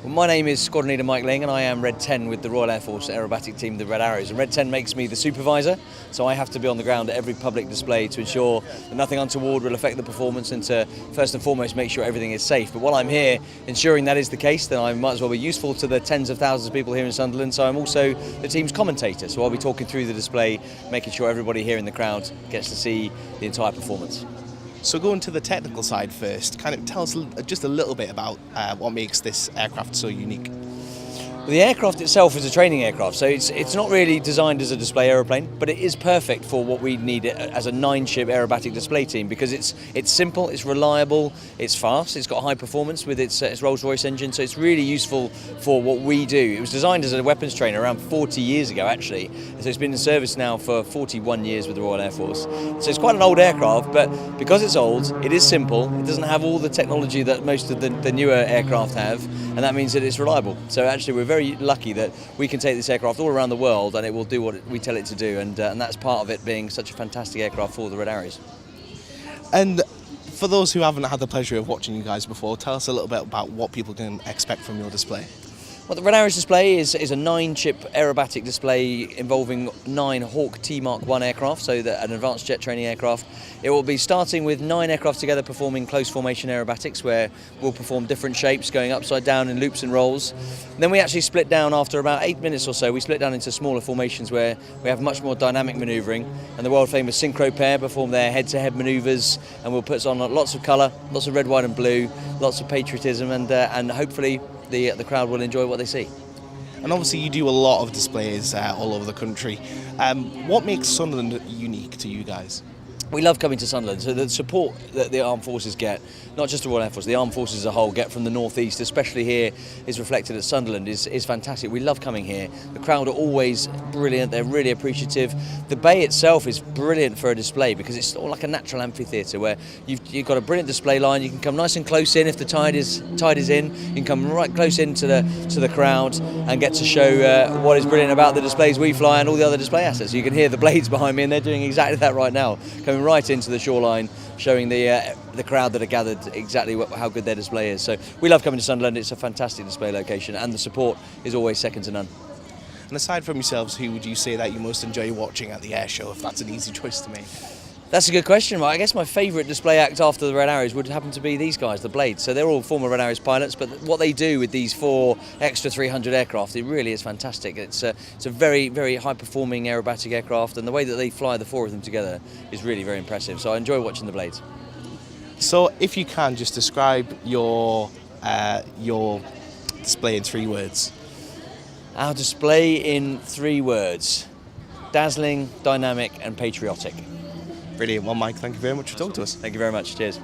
Well, my name is Squadron Leader Mike Ling and I am Red 10 with the Royal Air Force Aerobatic team, the Red Arrows. And Red 10 makes me the supervisor, so I have to be on the ground at every public display to ensure that nothing untoward will affect the performance and to first and foremost make sure everything is safe. But while I'm here ensuring that is the case, then I might as well be useful to the tens of thousands of people here in Sunderland, so I'm also the team's commentator. So I'll be talking through the display, making sure everybody here in the crowd gets to see the entire performance. So going to the technical side first, kind of tell us just a little bit about what makes this aircraft so unique. The aircraft itself is a training aircraft, so it's not really designed as a display aeroplane, but it is perfect for what we need as a 9-ship aerobatic display team because it's simple, it's reliable, it's fast, it's got high performance with its Rolls-Royce engine, so it's really useful for what we do. It was designed as a weapons trainer around 40 years ago actually, so it's been in service now for 41 years with the Royal Air Force. So it's quite an old aircraft, but because it's old, it is simple, it doesn't have all the technology that most of the newer aircraft have, and that means that it's reliable. So actually we're very lucky that we can take this aircraft all around the world and it will do what we tell it to do, and that's part of it being such a fantastic aircraft for the Red Arrows. And for those who haven't had the pleasure of watching you guys before, tell us a little bit about what people can expect from your display. Well, the Red Arrows display is a 9-chip aerobatic display involving 9 Hawk T Mark 1 aircraft, so an advanced jet training aircraft. It will be starting with 9 aircraft together performing close formation aerobatics, where we'll perform different shapes going upside down in loops and rolls. And then we actually split down after about 8 minutes or so. We split down into smaller formations where we have much more dynamic manoeuvring, and the world famous synchro pair perform their head-to-head manoeuvres, and we'll put on lots of colour, lots of red, white and blue, lots of patriotism, and hopefully the crowd will enjoy what they see. And obviously you do a lot of displays all over the country. What makes Sunderland unique to you guys? We love coming to Sunderland, so the support that the armed forces get, not just the Royal Air Force, the armed forces as a whole get from the North East, especially here, is reflected at Sunderland, is fantastic. We love coming here. The crowd are always brilliant, they're really appreciative. The bay itself is brilliant for a display because it's all like a natural amphitheatre where you've got a brilliant display line. You can come nice and close in if the tide is in. You can come right close into the crowd and get to show what is brilliant about the displays we fly and all the other display assets. You can hear the blades behind me, and they're doing exactly that right now, coming right into the shoreline, showing the crowd that are gathered exactly how good their display is. So we love coming to Sunderland. It's a fantastic display location, and the support is always second to none. And aside from yourselves, who would you say that you most enjoy watching at the air show, if that's an easy choice to make? That's a good question. Well, I guess my favourite display act after the Red Arrows would happen to be these guys, the Blades. So they're all former Red Arrows pilots, but what they do with these 4 extra 300 aircraft, it really is fantastic. It's a very, very high-performing aerobatic aircraft, and the way that they fly the 4 of them together is really very impressive. So I enjoy watching the Blades. So if you can, just describe your display in 3 words. Our display in 3 words: dazzling, dynamic and patriotic. Brilliant. Well, Mike, thank you very much for talking to us. Thank you very much. Cheers.